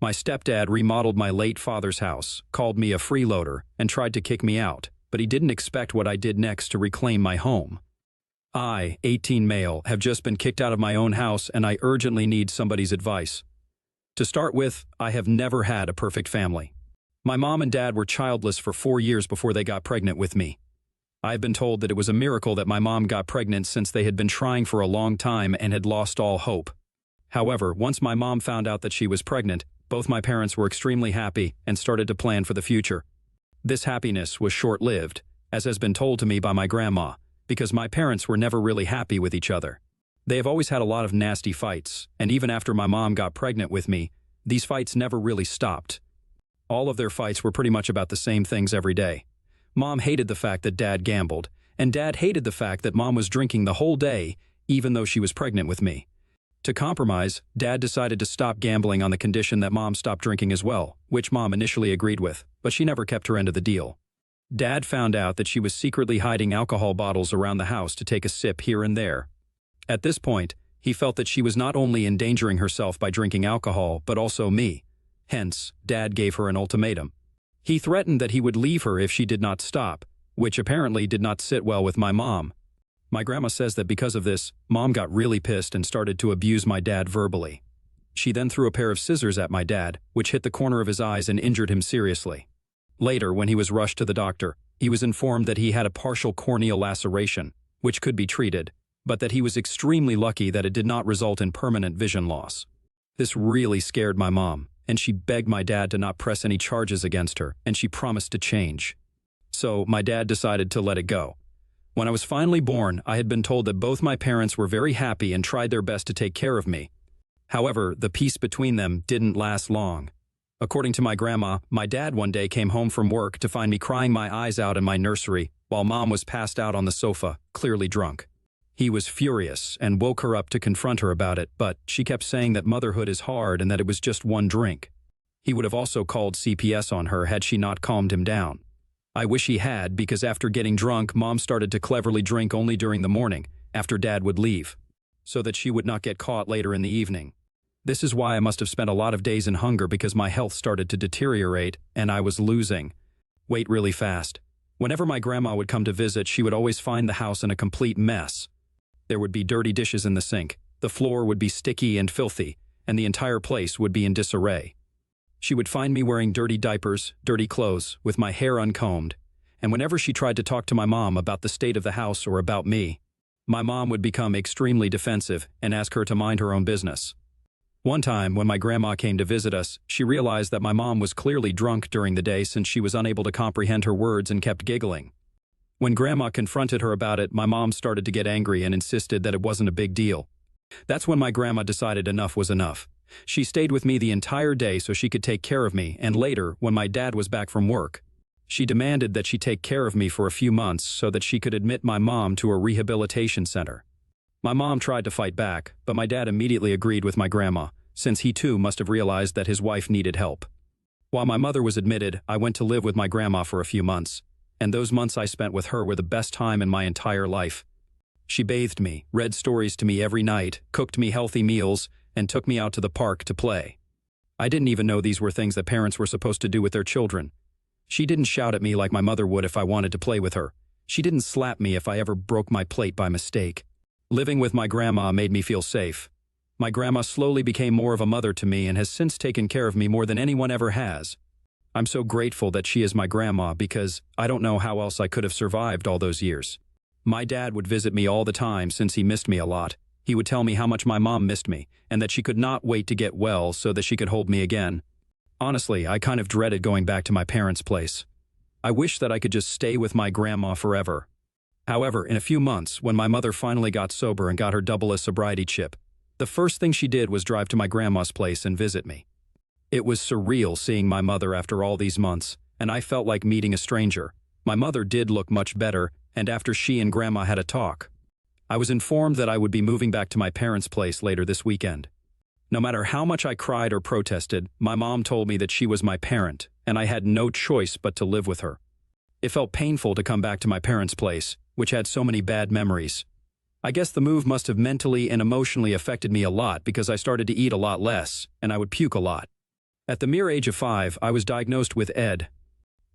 My stepdad remodeled my late father's house, called me a freeloader, and tried to kick me out, but he didn't expect what I did next to reclaim my home. I, 18 male, have just been kicked out of my own house and I urgently need somebody's advice. To start with, I have never had a perfect family. My mom and dad were childless for 4 years before they got pregnant with me. I've been told that it was a miracle that my mom got pregnant since they had been trying for a long time and had lost all hope. However, once my mom found out that she was pregnant, both my parents were extremely happy and started to plan for the future. This happiness was short-lived, as has been told to me by my grandma, because my parents were never really happy with each other. They have always had a lot of nasty fights, and even after my mom got pregnant with me, these fights never really stopped. All of their fights were pretty much about the same things every day. Mom hated the fact that Dad gambled, and Dad hated the fact that Mom was drinking the whole day, even though she was pregnant with me. To compromise, Dad decided to stop gambling on the condition that Mom stopped drinking as well, which Mom initially agreed with, but she never kept her end of the deal. Dad found out that she was secretly hiding alcohol bottles around the house to take a sip here and there. At this point, he felt that she was not only endangering herself by drinking alcohol, but also me. Hence, Dad gave her an ultimatum. He threatened that he would leave her if she did not stop, which apparently did not sit well with my mom. My grandma says that because of this, Mom got really pissed and started to abuse my dad verbally. She then threw a pair of scissors at my dad, which hit the corner of his eyes and injured him seriously. Later, when he was rushed to the doctor, he was informed that he had a partial corneal laceration, which could be treated, but that he was extremely lucky that it did not result in permanent vision loss. This really scared my mom, and she begged my dad to not press any charges against her, and she promised to change. So, my dad decided to let it go. When I was finally born, I had been told that both my parents were very happy and tried their best to take care of me. However, the peace between them didn't last long. According to my grandma, my dad one day came home from work to find me crying my eyes out in my nursery, while Mom was passed out on the sofa, clearly drunk. He was furious and woke her up to confront her about it, but she kept saying that motherhood is hard and that it was just one drink. He would have also called CPS on her had she not calmed him down. I wish he had, because after getting drunk, Mom started to cleverly drink only during the morning, after Dad would leave, so that she would not get caught later in the evening. This is why I must have spent a lot of days in hunger, because my health started to deteriorate and I was losing weight really fast. Whenever my grandma would come to visit, she would always find the house in a complete mess. There would be dirty dishes in the sink, the floor would be sticky and filthy, and the entire place would be in disarray. She would find me wearing dirty diapers, dirty clothes, with my hair uncombed, and whenever she tried to talk to my mom about the state of the house or about me, my mom would become extremely defensive and ask her to mind her own business. One time, when my grandma came to visit us, she realized that my mom was clearly drunk during the day since she was unable to comprehend her words and kept giggling. When Grandma confronted her about it, my mom started to get angry and insisted that it wasn't a big deal. That's when my grandma decided enough was enough. She stayed with me the entire day so she could take care of me, and later, when my dad was back from work, she demanded that she take care of me for a few months so that she could admit my mom to a rehabilitation center. My mom tried to fight back, but my dad immediately agreed with my grandma, since he too must have realized that his wife needed help. While my mother was admitted, I went to live with my grandma for a few months, and those months I spent with her were the best time in my entire life. She bathed me, read stories to me every night, cooked me healthy meals, and took me out to the park to play. I didn't even know these were things that parents were supposed to do with their children. She didn't shout at me like my mother would if I wanted to play with her. She didn't slap me if I ever broke my plate by mistake. Living with my grandma made me feel safe. My grandma slowly became more of a mother to me and has since taken care of me more than anyone ever has. I'm so grateful that she is my grandma because I don't know how else I could have survived all those years. My dad would visit me all the time since he missed me a lot. He would tell me how much my mom missed me and that she could not wait to get well so that she could hold me again. Honestly, I kind of dreaded going back to my parents' place. I wish that I could just stay with my grandma forever. However, in a few months, when my mother finally got sober and got her double A sobriety chip, the first thing she did was drive to my grandma's place and visit me. It was surreal seeing my mother after all these months, and I felt like meeting a stranger. My mother did look much better, and after she and Grandma had a talk, I was informed that I would be moving back to my parents' place later this weekend. No matter how much I cried or protested, my mom told me that she was my parent, and I had no choice but to live with her. It felt painful to come back to my parents' place, which had so many bad memories. I guess the move must have mentally and emotionally affected me a lot because I started to eat a lot less, and I would puke a lot. At the mere age of 5, I was diagnosed with ED,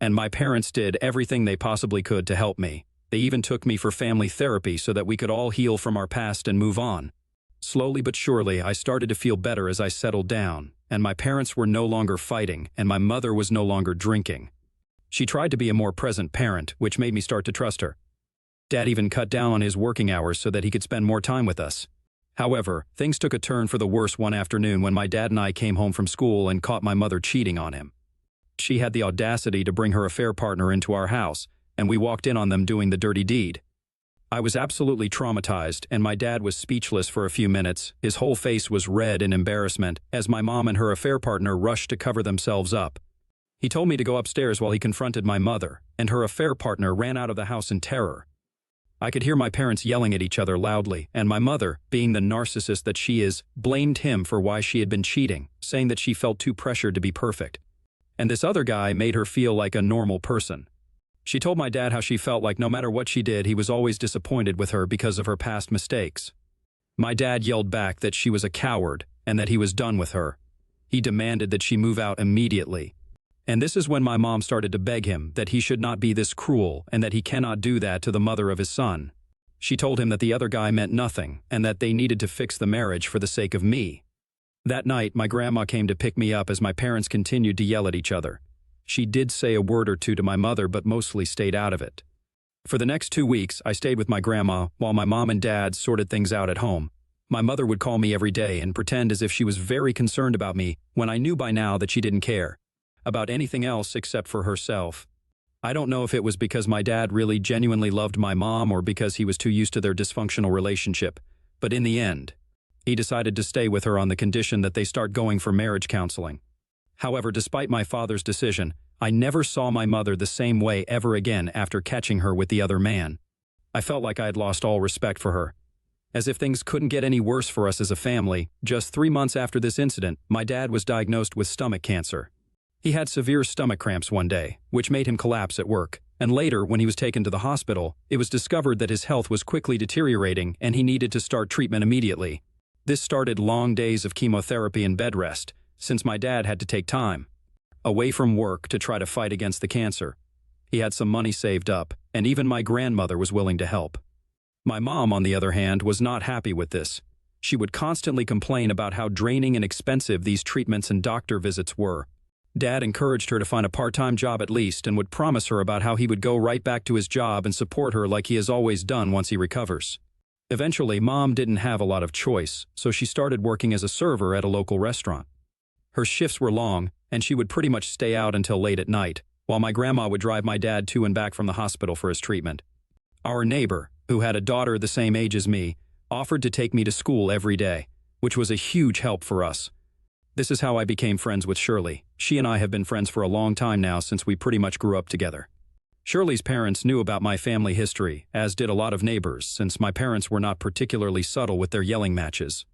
and my parents did everything they possibly could to help me. They even took me for family therapy so that we could all heal from our past and move on. Slowly but surely, I started to feel better as I settled down, and my parents were no longer fighting, and my mother was no longer drinking. She tried to be a more present parent, which made me start to trust her. Dad even cut down on his working hours so that he could spend more time with us. However, things took a turn for the worse one afternoon when my dad and I came home from school and caught my mother cheating on him. She had the audacity to bring her affair partner into our house, and we walked in on them doing the dirty deed. I was absolutely traumatized, and my dad was speechless for a few minutes. His whole face was red in embarrassment as my mom and her affair partner rushed to cover themselves up. He told me to go upstairs while he confronted my mother, and her affair partner ran out of the house in terror. I could hear my parents yelling at each other loudly, and my mother, being the narcissist that she is, blamed him for why she had been cheating, saying that she felt too pressured to be perfect. And this other guy made her feel like a normal person. She told my dad how she felt like no matter what she did, he was always disappointed with her because of her past mistakes. My dad yelled back that she was a coward and that he was done with her. He demanded that she move out immediately. And this is when my mom started to beg him that he should not be this cruel and that he cannot do that to the mother of his son. She told him that the other guy meant nothing and that they needed to fix the marriage for the sake of me. That night, my grandma came to pick me up as my parents continued to yell at each other. She did say a word or two to my mother, but mostly stayed out of it. For the next 2 weeks, I stayed with my grandma while my mom and dad sorted things out at home. My mother would call me every day and pretend as if she was very concerned about me when I knew by now that she didn't care about anything else except for herself. I don't know if it was because my dad really genuinely loved my mom or because he was too used to their dysfunctional relationship, but in the end, he decided to stay with her on the condition that they start going for marriage counseling. However, despite my father's decision, I never saw my mother the same way ever again after catching her with the other man. I felt like I had lost all respect for her. As if things couldn't get any worse for us as a family, just 3 months after this incident, my dad was diagnosed with stomach cancer. He had severe stomach cramps one day, which made him collapse at work, and later, when he was taken to the hospital, it was discovered that his health was quickly deteriorating and he needed to start treatment immediately. This started long days of chemotherapy and bed rest, since my dad had to take time away from work to try to fight against the cancer. He had some money saved up, and even my grandmother was willing to help. My mom, on the other hand, was not happy with this. She would constantly complain about how draining and expensive these treatments and doctor visits were. Dad encouraged her to find a part-time job at least and would promise her about how he would go right back to his job and support her like he has always done once he recovers. Eventually, Mom didn't have a lot of choice, so she started working as a server at a local restaurant. Her shifts were long, and she would pretty much stay out until late at night, while my grandma would drive my dad to and back from the hospital for his treatment. Our neighbor, who had a daughter the same age as me, offered to take me to school every day, which was a huge help for us. This is how I became friends with Shirley. She and I have been friends for a long time now since we pretty much grew up together. Shirley's parents knew about my family history, as did a lot of neighbors, since my parents were not particularly subtle with their yelling matches.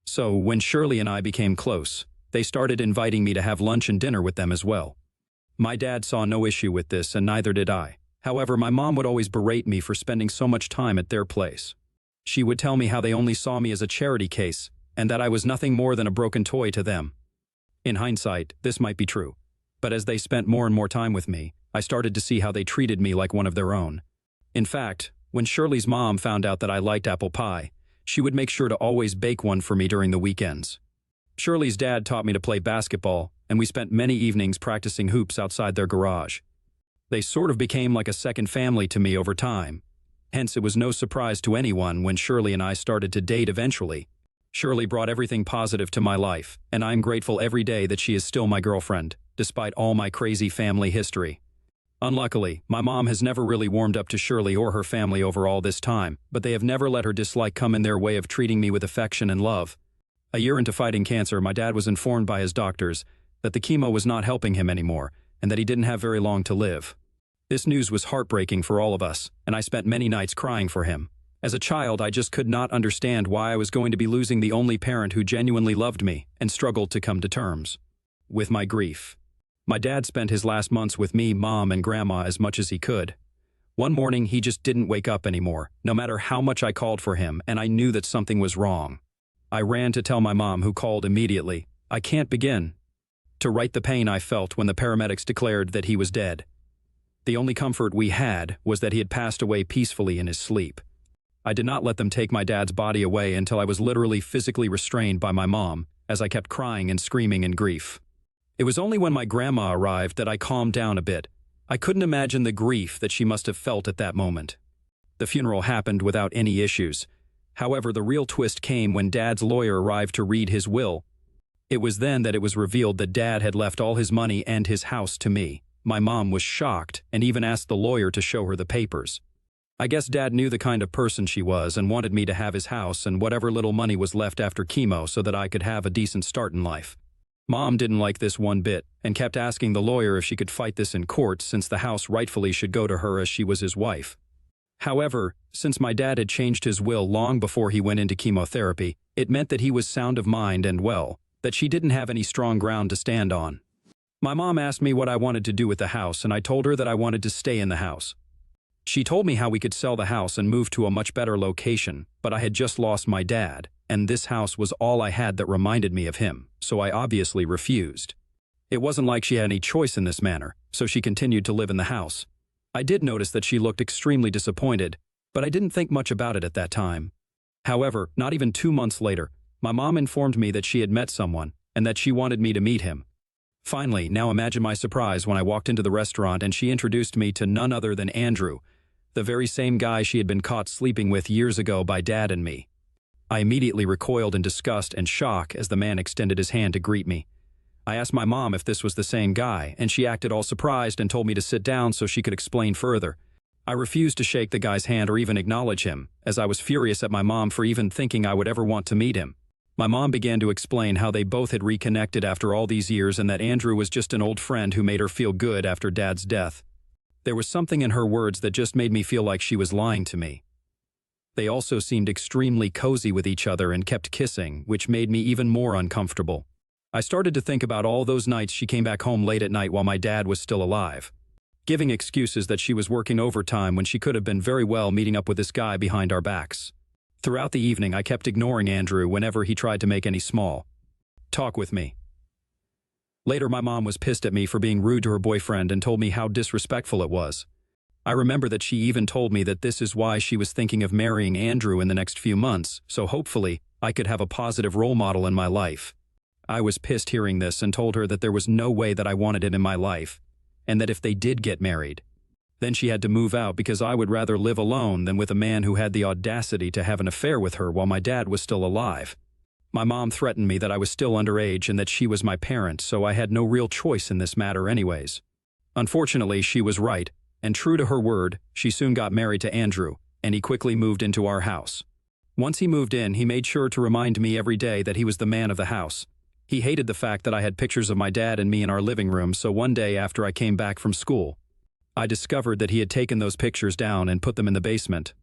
So, when Shirley and I became close, they started inviting me to have lunch and dinner with them as well. My dad saw no issue with this, and neither did I. However, my mom would always berate me for spending so much time at their place. She would tell me how they only saw me as a charity case, and that I was nothing more than a broken toy to them. In hindsight, this might be true, but as they spent more and more time with me, I started to see how they treated me like one of their own. In fact, when Shirley's mom found out that I liked apple pie, she would make sure to always bake one for me during the weekends. Shirley's dad taught me to play basketball, and we spent many evenings practicing hoops outside their garage. They sort of became like a second family to me over time. Hence, it was no surprise to anyone when Shirley and I started to date eventually. Shirley brought everything positive to my life, and I'm grateful every day that she is still my girlfriend, despite all my crazy family history. Unluckily, my mom has never really warmed up to Shirley or her family over all this time, but they have never let her dislike come in their way of treating me with affection and love. A year into fighting cancer, my dad was informed by his doctors that the chemo was not helping him anymore, and that he didn't have very long to live. This news was heartbreaking for all of us, and I spent many nights crying for him. As a child, I just could not understand why I was going to be losing the only parent who genuinely loved me and struggled to come to terms with my grief. My dad spent his last months with me, Mom, and Grandma as much as he could. One morning, he just didn't wake up anymore, no matter how much I called for him, and I knew that something was wrong. I ran to tell my mom, who called immediately. "I can't begin." to right the pain I felt when the paramedics declared that he was dead. The only comfort we had was that he had passed away peacefully in his sleep. I did not let them take my dad's body away until I was literally physically restrained by my mom, as I kept crying and screaming in grief. It was only when my grandma arrived that I calmed down a bit. I couldn't imagine the grief that she must have felt at that moment. The funeral happened without any issues. However, the real twist came when Dad's lawyer arrived to read his will. It was then that it was revealed that Dad had left all his money and his house to me. My mom was shocked and even asked the lawyer to show her the papers. I guess Dad knew the kind of person she was and wanted me to have his house and whatever little money was left after chemo so that I could have a decent start in life. Mom didn't like this one bit and kept asking the lawyer if she could fight this in court since the house rightfully should go to her as she was his wife. However, since my dad had changed his will long before he went into chemotherapy, it meant that he was sound of mind and well, that she didn't have any strong ground to stand on. My mom asked me what I wanted to do with the house and I told her that I wanted to stay in the house. She told me how we could sell the house and move to a much better location, but I had just lost my dad, and this house was all I had that reminded me of him, so I obviously refused. It wasn't like she had any choice in this matter, so she continued to live in the house. I did notice that she looked extremely disappointed, but I didn't think much about it at that time. However, not even 2 months later, my mom informed me that she had met someone and that she wanted me to meet him. Finally, now imagine my surprise when I walked into the restaurant and she introduced me to none other than Andrew, the very same guy she had been caught sleeping with years ago by Dad and me. I immediately recoiled in disgust and shock as the man extended his hand to greet me. I asked my mom if this was the same guy, and she acted all surprised and told me to sit down so she could explain further. I refused to shake the guy's hand or even acknowledge him, as I was furious at my mom for even thinking I would ever want to meet him. My mom began to explain how they both had reconnected after all these years and that Andrew was just an old friend who made her feel good after Dad's death. There was something in her words that just made me feel like she was lying to me. They also seemed extremely cozy with each other and kept kissing, which made me even more uncomfortable. I started to think about all those nights she came back home late at night while my dad was still alive, giving excuses that she was working overtime when she could have been very well meeting up with this guy behind our backs. Throughout the evening, I kept ignoring Andrew whenever he tried to make any small talk with me. Later, my mom was pissed at me for being rude to her boyfriend and told me how disrespectful it was. I remember that she even told me that this is why she was thinking of marrying Andrew in the next few months, so hopefully I could have a positive role model in my life. I was pissed hearing this and told her that there was no way that I wanted it in my life, and that if they did get married, then she had to move out because I would rather live alone than with a man who had the audacity to have an affair with her while my dad was still alive. My mom threatened me that I was still underage and that she was my parent, so I had no real choice in this matter anyways. Unfortunately, she was right, and true to her word, she soon got married to Andrew, and he quickly moved into our house. Once he moved in, he made sure to remind me every day that he was the man of the house. He hated the fact that I had pictures of my dad and me in our living room, so one day after I came back from school, I discovered that he had taken those pictures down and put them in the basement.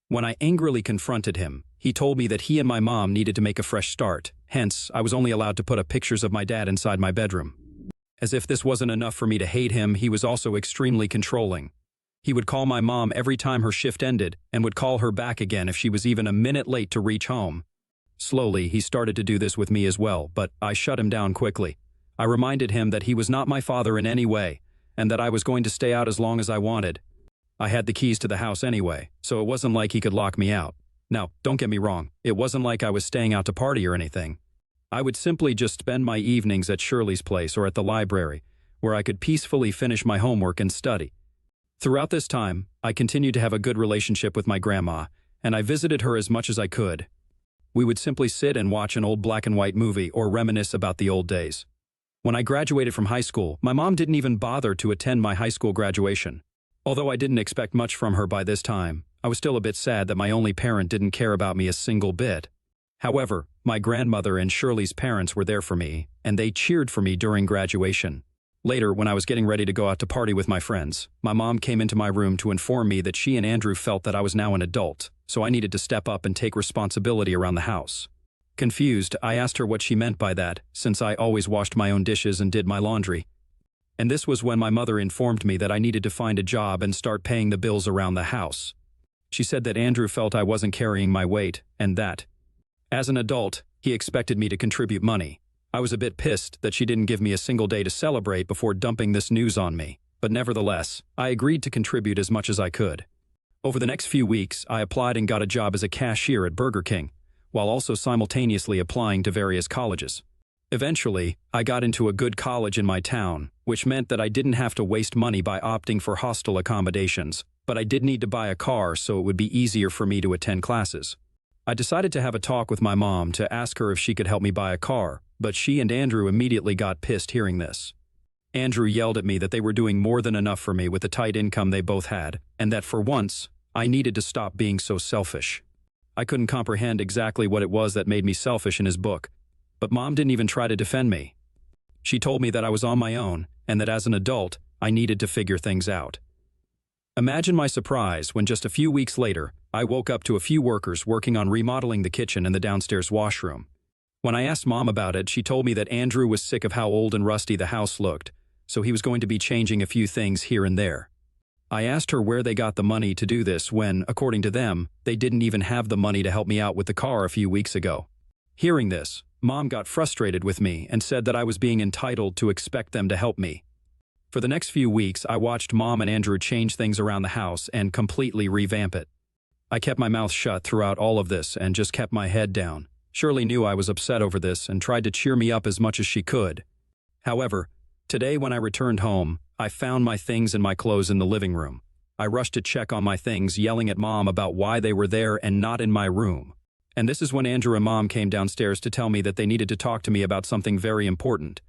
When I angrily confronted him, he told me that he and my mom needed to make a fresh start, hence, I was only allowed to put up pictures of my dad inside my bedroom. As if this wasn't enough for me to hate him, he was also extremely controlling. He would call my mom every time her shift ended and would call her back again if she was even a minute late to reach home. Slowly, he started to do this with me as well, but I shut him down quickly. I reminded him that he was not my father in any way, and that I was going to stay out as long as I wanted. I had the keys to the house anyway, so it wasn't like he could lock me out. Now, don't get me wrong, it wasn't like I was staying out to party or anything. I would simply just spend my evenings at Shirley's place or at the library, where I could peacefully finish my homework and study. Throughout this time, I continued to have a good relationship with my grandma, and I visited her as much as I could. We would simply sit and watch an old black and white movie or reminisce about the old days. When I graduated from high school, my mom didn't even bother to attend my high school graduation. Although I didn't expect much from her by this time, I was still a bit sad that my only parent didn't care about me a single bit. However, my grandmother and Shirley's parents were there for me, and they cheered for me during graduation. Later, when I was getting ready to go out to party with my friends, my mom came into my room to inform me that she and Andrew felt that I was now an adult, so I needed to step up and take responsibility around the house. Confused, I asked her what she meant by that, since I always washed my own dishes and did my laundry. And this was when my mother informed me that I needed to find a job and start paying the bills around the house. She said that Andrew felt I wasn't carrying my weight, and that, as an adult, he expected me to contribute money. I was a bit pissed that she didn't give me a single day to celebrate before dumping this news on me, but nevertheless, I agreed to contribute as much as I could. Over the next few weeks, I applied and got a job as a cashier at Burger King, while also simultaneously applying to various colleges. Eventually, I got into a good college in my town, which meant that I didn't have to waste money by opting for hostel accommodations, but I did need to buy a car so it would be easier for me to attend classes. I decided to have a talk with my mom to ask her if she could help me buy a car, but she and Andrew immediately got pissed hearing this. Andrew yelled at me that they were doing more than enough for me with the tight income they both had, and that for once, I needed to stop being so selfish. I couldn't comprehend exactly what it was that made me selfish in his book, but Mom didn't even try to defend me. She told me that I was on my own, and that as an adult, I needed to figure things out. Imagine my surprise when just a few weeks later, I woke up to a few workers working on remodeling the kitchen and the downstairs washroom. When I asked Mom about it, she told me that Andrew was sick of how old and rusty the house looked, so he was going to be changing a few things here and there. I asked her where they got the money to do this when, according to them, they didn't even have the money to help me out with the car a few weeks ago. Hearing this, Mom got frustrated with me and said that I was being entitled to expect them to help me. For the next few weeks, I watched Mom and Andrew change things around the house and completely revamp it. I kept my mouth shut throughout all of this and just kept my head down. Shirley knew I was upset over this and tried to cheer me up as much as she could. However, today when I returned home, I found my things and my clothes in the living room. I rushed to check on my things, yelling at Mom about why they were there and not in my room. And this is when Andrew and Mom came downstairs to tell me that they needed to talk to me about something very important.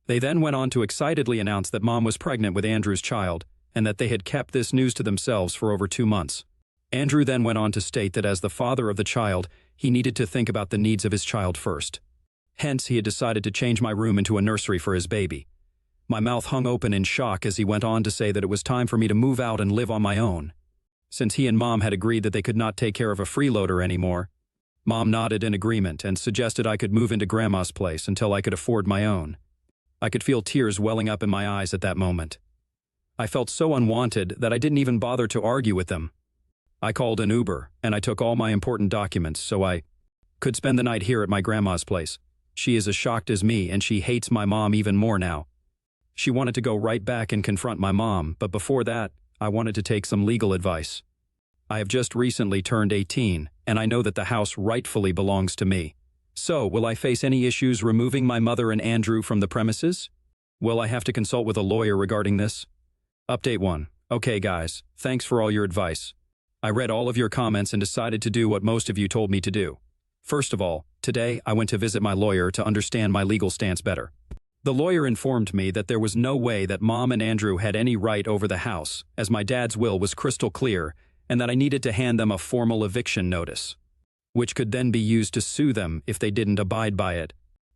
They then went on to excitedly announce that Mom was pregnant with Andrew's child and that they had kept this news to themselves for over 2 months. Andrew then went on to state that as the father of the child, he needed to think about the needs of his child first. Hence, he had decided to change my room into a nursery for his baby. My mouth hung open in shock as he went on to say that it was time for me to move out and live on my own. Since he and Mom had agreed that they could not take care of a freeloader anymore, Mom nodded in agreement and suggested I could move into Grandma's place until I could afford my own. I could feel tears welling up in my eyes at that moment. I felt so unwanted that I didn't even bother to argue with them. I called an Uber, and I took all my important documents so I could spend the night here at my grandma's place. She is as shocked as me, and she hates my mom even more now. She wanted to go right back and confront my mom, but before that, I wanted to take some legal advice. I have just recently turned 18, and I know that the house rightfully belongs to me. So, will I face any issues removing my mother and Andrew from the premises? Will I have to consult with a lawyer regarding this? Update 1. Okay guys, thanks for all your advice. I read all of your comments and decided to do what most of you told me to do. First of all, today I went to visit my lawyer to understand my legal stance better. The lawyer informed me that there was no way that Mom and Andrew had any right over the house, as my dad's will was crystal clear, and that I needed to hand them a formal eviction notice, which could then be used to sue them if they didn't abide by it.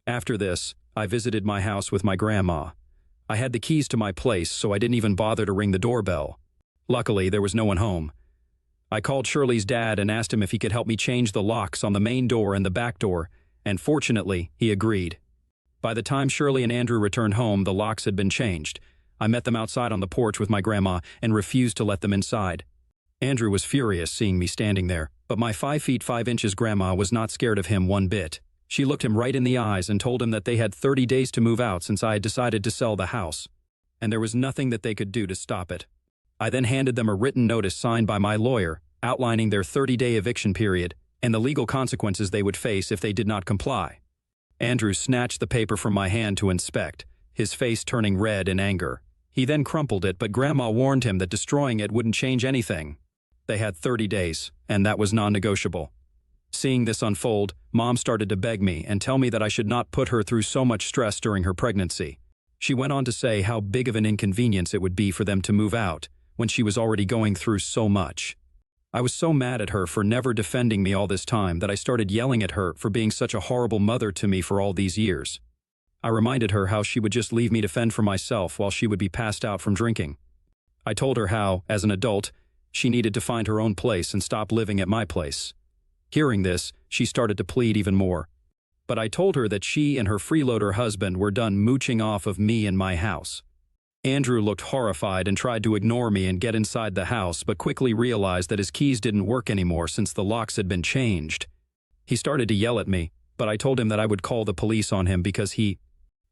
After this, I visited my house with my grandma. I had the keys to my place, so I didn't even bother to ring the doorbell. Luckily, there was no one home. I called Shirley's dad and asked him if he could help me change the locks on the main door and the back door, and fortunately, he agreed. By the time Shirley and Andrew returned home, the locks had been changed. I met them outside on the porch with my grandma and refused to let them inside. Andrew was furious seeing me standing there, but my 5 feet 5 inches grandma was not scared of him one bit. She looked him right in the eyes and told him that they had 30 days to move out since I had decided to sell the house, and there was nothing that they could do to stop it. I then handed them a written notice signed by my lawyer, outlining their 30-day eviction period and the legal consequences they would face if they did not comply. Andrew snatched the paper from my hand to inspect, his face turning red in anger. He then crumpled it, but Grandma warned him that destroying it wouldn't change anything. They had 30 days, and that was non-negotiable. Seeing this unfold, Mom started to beg me and tell me that I should not put her through so much stress during her pregnancy. She went on to say how big of an inconvenience it would be for them to move out when she was already going through so much. I was so mad at her for never defending me all this time that I started yelling at her for being such a horrible mother to me for all these years. I reminded her how she would just leave me to fend for myself while she would be passed out from drinking. I told her how, as an adult, she needed to find her own place and stop living at my place. Hearing this, she started to plead even more. But I told her that she and her freeloader husband were done mooching off of me and my house. Andrew looked horrified and tried to ignore me and get inside the house, but quickly realized that his keys didn't work anymore since the locks had been changed. He started to yell at me, but I told him that I would call the police on him because he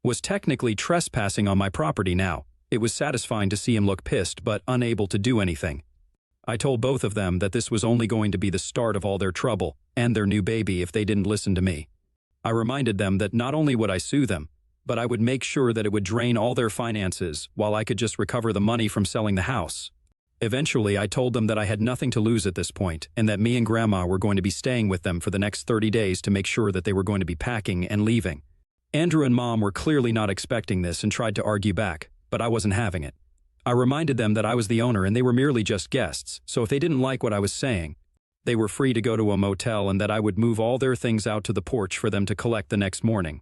was technically trespassing on my property now. It was satisfying to see him look pissed but unable to do anything. I told both of them that this was only going to be the start of all their trouble and their new baby if they didn't listen to me. I reminded them that not only would I sue them, but I would make sure that it would drain all their finances while I could just recover the money from selling the house. Eventually, I told them that I had nothing to lose at this point and that me and Grandma were going to be staying with them for the next 30 days to make sure that they were going to be packing and leaving. Andrew and Mom were clearly not expecting this and tried to argue back, but I wasn't having it. I reminded them that I was the owner and they were merely just guests, so if they didn't like what I was saying, they were free to go to a motel and that I would move all their things out to the porch for them to collect the next morning.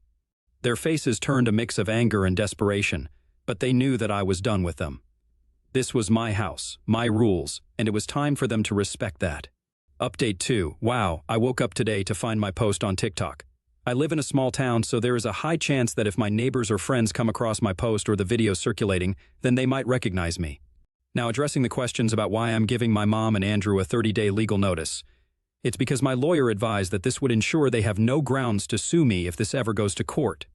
Their faces turned a mix of anger and desperation, but they knew that I was done with them. This was my house, my rules, and it was time for them to respect that. Update 2. Wow, I woke up today to find my post on TikTok. I live in a small town, so there is a high chance that if my neighbors or friends come across my post or the video circulating, then they might recognize me. Now, addressing the questions about why I'm giving my mom and Andrew a 30-day legal notice. It's because my lawyer advised that this would ensure they have no grounds to sue me if this ever goes to court.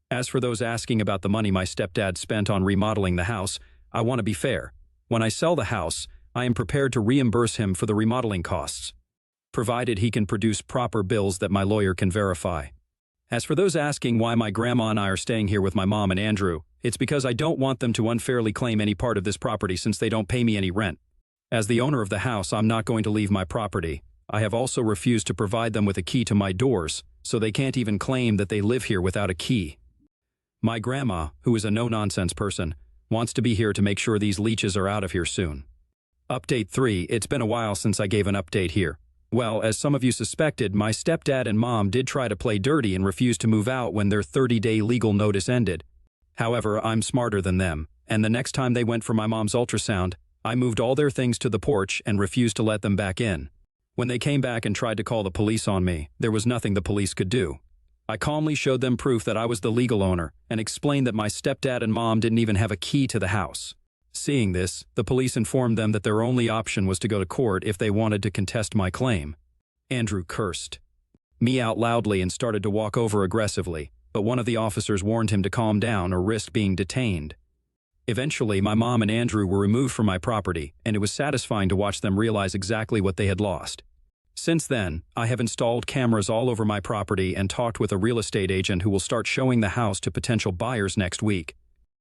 As for those asking about the money my stepdad spent on remodeling the house, I want to be fair. When I sell the house, I am prepared to reimburse him for the remodeling costs, provided he can produce proper bills that my lawyer can verify. As for those asking why my grandma and I are staying here with my mom and Andrew, it's because I don't want them to unfairly claim any part of this property since they don't pay me any rent. As the owner of the house, I'm not going to leave my property. I have also refused to provide them with a key to my doors, so they can't even claim that they live here without a key. My grandma, who is a no-nonsense person, wants to be here to make sure these leeches are out of here soon. Update 3. It's been a while since I gave an update here. Well, as some of you suspected, my stepdad and mom did try to play dirty and refuse to move out when their 30-day legal notice ended. However, I'm smarter than them, and the next time they went for my mom's ultrasound, I moved all their things to the porch and refused to let them back in. When they came back and tried to call the police on me, there was nothing the police could do. I calmly showed them proof that I was the legal owner and explained that my stepdad and mom didn't even have a key to the house. Seeing this, the police informed them that their only option was to go to court if they wanted to contest my claim. Andrew cursed me out loudly and started to walk over aggressively, but one of the officers warned him to calm down or risk being detained. Eventually, my mom and Andrew were removed from my property, and it was satisfying to watch them realize exactly what they had lost. Since then, I have installed cameras all over my property and talked with a real estate agent who will start showing the house to potential buyers next week.